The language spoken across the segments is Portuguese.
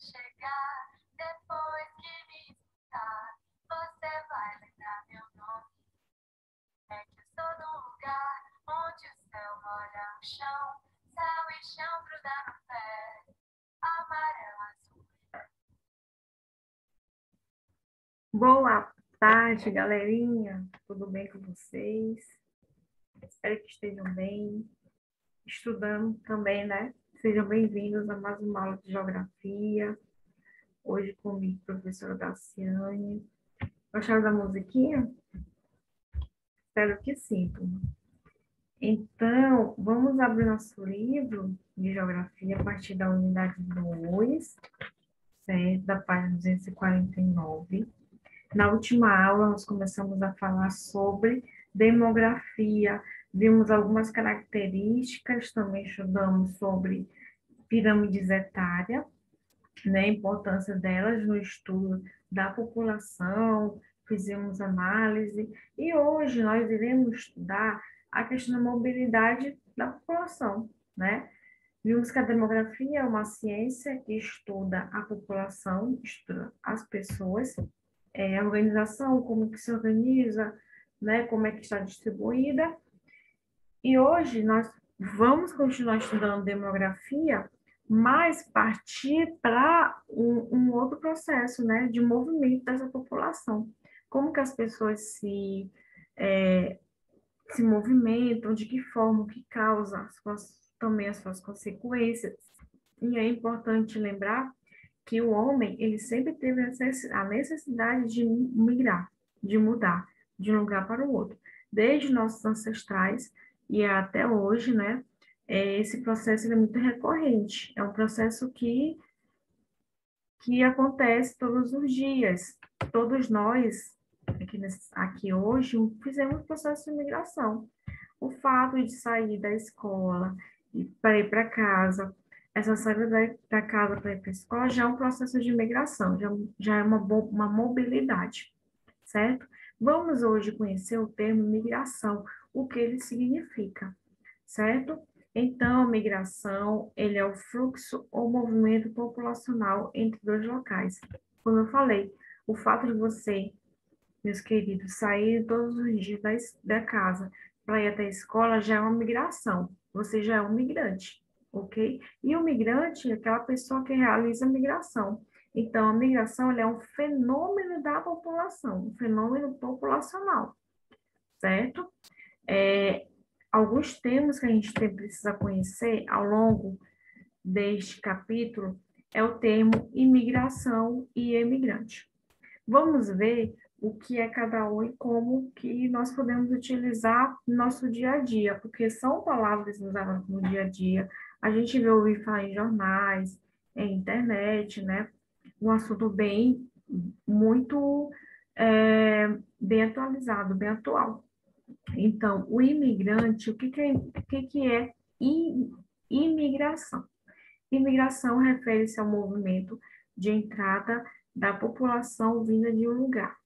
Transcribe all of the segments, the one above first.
chegar, depois que me escutar, você vai lembrar meu nome. É que eu sou de um lugar onde o céu molha o chão, céu e chão grudam no pé, amarelo, azul. Boa tarde, galerinha. Tudo bem com vocês? Espero que estejam bem, estudando também, né? Sejam bem-vindos a mais uma aula de geografia. Hoje comigo, professora Daciane. Gostaram da musiquinha? Espero que sim, turma. Então, vamos abrir nosso livro de geografia a partir da unidade 2, certo? Da página 249. Na última aula, nós começamos a falar sobre demografia, vimos algumas características, também estudamos sobre pirâmides etárias, né, a importância delas no estudo da população, fizemos análise, e hoje nós iremos estudar a questão da mobilidade da população, né? Vimos que a demografia é uma ciência que estuda a população, estuda as pessoas, a organização, como que se organiza, né, como é que está distribuída. E hoje nós vamos continuar estudando demografia, mas partir para um outro processo, né, de movimento dessa população. Como que as pessoas se movimentam, de que forma, o que causa também as suas consequências. E é importante lembrar que o homem, ele sempre teve a necessidade de migrar, de mudar de um lugar para o outro. Desde nossos ancestrais e até hoje, né? Esse processo é muito recorrente. É um processo que acontece todos os dias. Todos nós, aqui hoje, fizemos um processo de migração. O fato de sair da escola e para ir para casa, essa saída da casa para ir para a escola já é um processo de migração, já é uma mobilidade, certo? Vamos hoje conhecer o termo migração, o que ele significa, certo? Então, migração, ele é o fluxo ou movimento populacional entre dois locais. Como eu falei, o fato de você, meus queridos, sair todos os dias da casa para ir até a escola já é uma migração. Você já é um migrante, ok? E o migrante é aquela pessoa que realiza a migração. Então, a migração é um fenômeno da população, um fenômeno populacional, certo? É, alguns termos que a gente precisa conhecer ao longo deste capítulo é o termo imigração e emigrante. Vamos ver o que é cada um e como que nós podemos utilizar no nosso dia a dia, porque são palavras usadas no dia a dia. A gente vê ouvir falar em jornais, em internet, né? Um assunto muito bem atualizado, bem atual. Então, o imigrante, o que é imigração? Imigração refere-se ao movimento de entrada da população vinda de um lugar.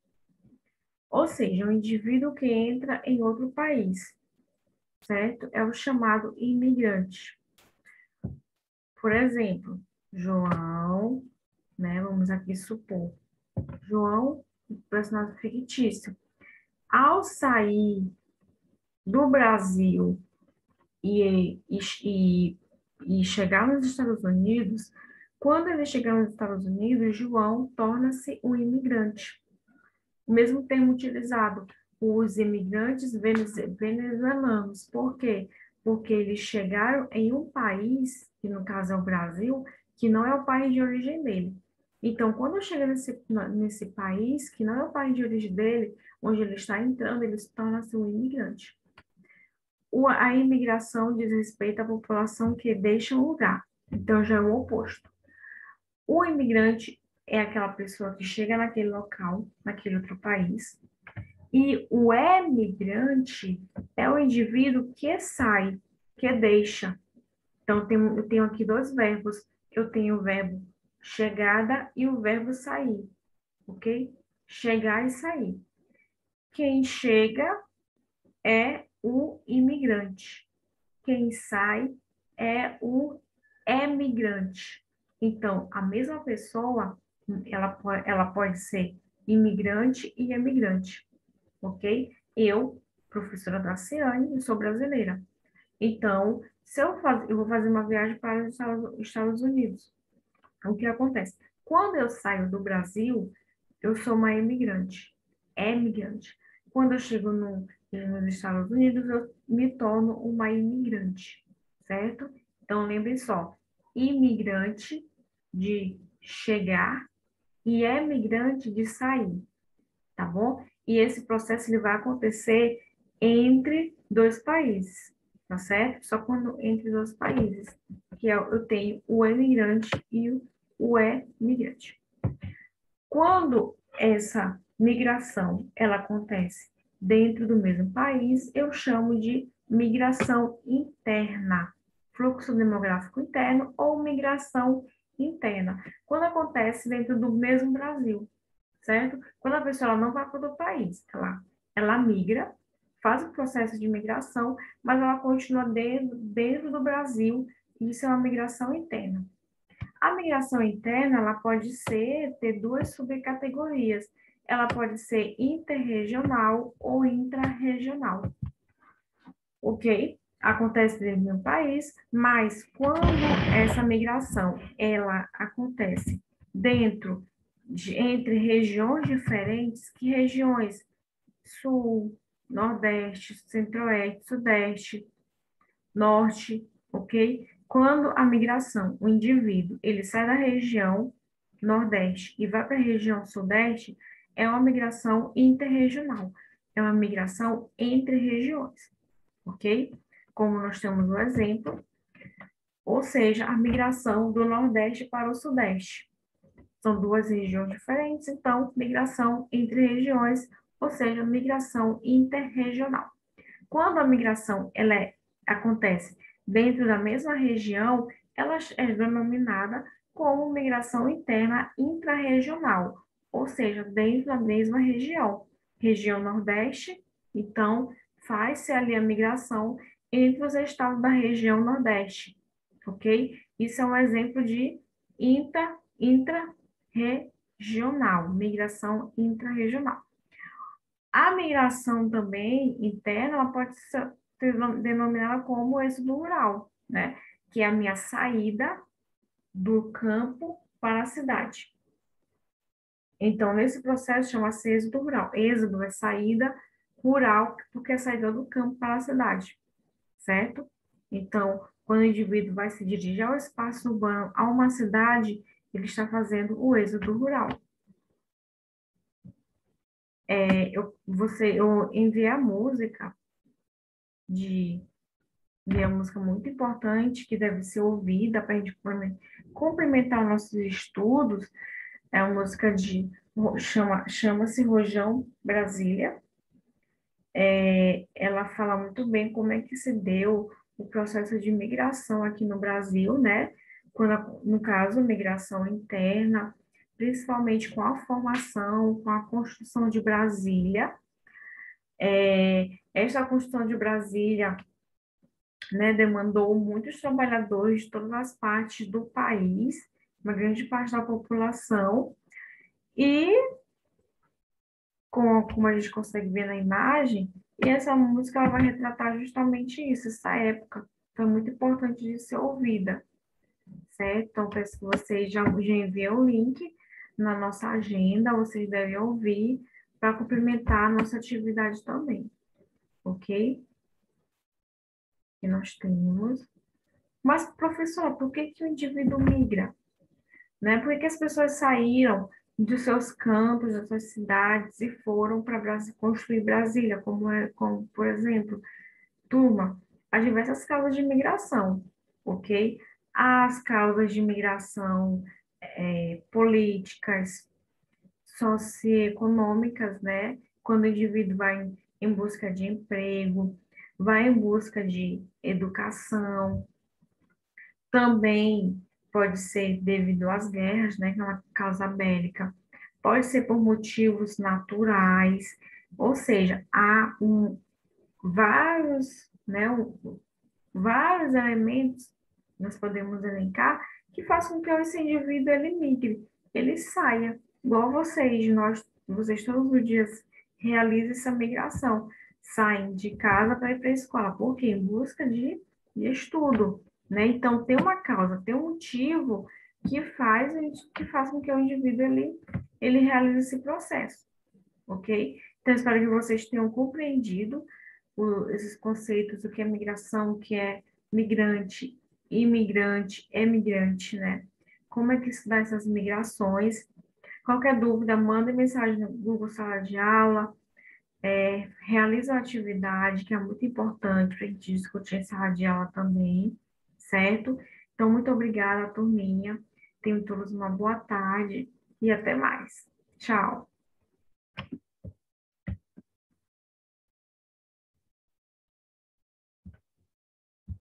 Ou seja, um indivíduo que entra em outro país, certo? É o chamado imigrante. Por exemplo, João, né? Vamos aqui supor. João, personagem fictício. Ao sair do Brasil e chegar nos Estados Unidos, quando ele chegar nos Estados Unidos, João torna-se um imigrante. O mesmo termo utilizado, os imigrantes venezuelanos. Por quê? Porque eles chegaram em um país, que no caso é o Brasil, que não é o país de origem dele. Então, quando chega nesse país, que não é o país de origem dele, onde ele está entrando, ele se torna-se um imigrante. A imigração diz respeito à população que deixa um lugar. Então, já é o oposto. O imigrante é aquela pessoa que chega naquele local, naquele outro país. E o emigrante é o indivíduo que sai, que deixa. Então, eu tenho aqui dois verbos. Eu tenho o verbo chegada e o verbo sair, ok? Chegar e sair. Quem chega é o imigrante. Quem sai é o emigrante, Então, a mesma pessoa, ela pode ser imigrante e emigrante, ok? Eu, professora Daciane, eu sou brasileira. Então, se eu vou fazer uma viagem para os Estados Unidos. O que acontece? Quando eu saio do Brasil, eu sou uma imigrante, emigrante. Quando eu chego nos Estados Unidos, eu me torno uma imigrante, certo? Então, lembrem só, imigrante de chegar e emigrante de sair, tá bom? E esse processo ele vai acontecer entre dois países, tá certo? Só quando entre dois países, que eu tenho o emigrante e o emigrante. Quando essa migração ela acontece dentro do mesmo país, eu chamo de migração interna, fluxo demográfico interno ou migração interna. Quando acontece dentro do mesmo Brasil, certo? Quando a pessoa ela não vai para o país, ela migra, faz o processo de migração, mas ela continua dentro do Brasil, e isso é uma migração interna. A migração interna, ela pode ter duas subcategorias. Ela pode ser interregional ou intrarregional, ok? Acontece dentro de um país, mas quando essa migração, ela acontece entre regiões diferentes, que regiões? Sul, Nordeste, Centro-Oeste, Sudeste, Norte, ok? Quando a migração, o indivíduo, ele sai da região Nordeste e vai para a região Sudeste, é uma migração interregional, é uma migração entre regiões, ok? Como nós temos o exemplo, ou seja, a migração do Nordeste para o Sudeste. São duas regiões diferentes, então, migração entre regiões, ou seja, migração interregional. Quando a migração acontece dentro da mesma região, ela é denominada como migração interna intrarregional, ou seja, dentro da mesma região. Região Nordeste, então, faz-se ali a migração entre os estados da região Nordeste, ok? Isso é um exemplo de intrarregional, migração intrarregional. A migração também interna, ela pode ser denominada como êxodo rural, né? Que é a minha saída do campo para a cidade. Então, nesse processo chama-se êxodo rural. Êxodo é saída rural, porque é saída do campo para a cidade, certo? Então, quando o indivíduo vai se dirigir ao espaço urbano, a uma cidade, ele está fazendo o êxodo rural. Eu enviei a música uma música muito importante que deve ser ouvida para a gente complementar nossos estudos. É uma música chama-se Rojão Brasília. Ela fala muito bem como é que se deu o processo de migração aqui no Brasil, né? No caso, migração interna, principalmente com a formação, com a construção de Brasília. Esta construção de Brasília, né, demandou muitos trabalhadores de todas as partes do país, uma grande parte da população, e como a gente consegue ver na imagem, e essa música ela vai retratar justamente isso, essa época. Então, é muito importante de ser ouvida, certo? Então, peço que vocês já enviem o link na nossa agenda, vocês devem ouvir para complementar a nossa atividade também, ok? Que nós temos. Mas, professor, por que que o indivíduo migra? Né? Por que que as pessoas saíram dos seus campos, das suas cidades e foram para construir Brasília, como, por exemplo, turma, as diversas causas de migração, ok? As causas de migração políticas, socioeconômicas, né? Quando o indivíduo vai em busca de emprego, vai em busca de educação, também pode ser devido às guerras, né, que é uma causa bélica, pode ser por motivos naturais, ou seja, há vários, né, vários elementos nós podemos elencar que faça com que esse indivíduo ele migre, ele saia, igual vocês, vocês todos os dias realizam essa migração, saem de casa para ir para a escola, porque em busca de estudo, né? Então tem uma causa, tem um motivo que faz com que o indivíduo ele realize esse processo, ok? Então espero que vocês tenham compreendido esses conceitos, o que é migração, o que é migrante, imigrante, emigrante, né? Como é que se dá essas migrações? Qualquer dúvida, manda mensagem no Google Sala de Aula, realiza uma atividade que é muito importante para a gente discutir em sala de aula também, certo? Então, muito obrigada, turminha. Tenham todos uma boa tarde e até mais. Tchau.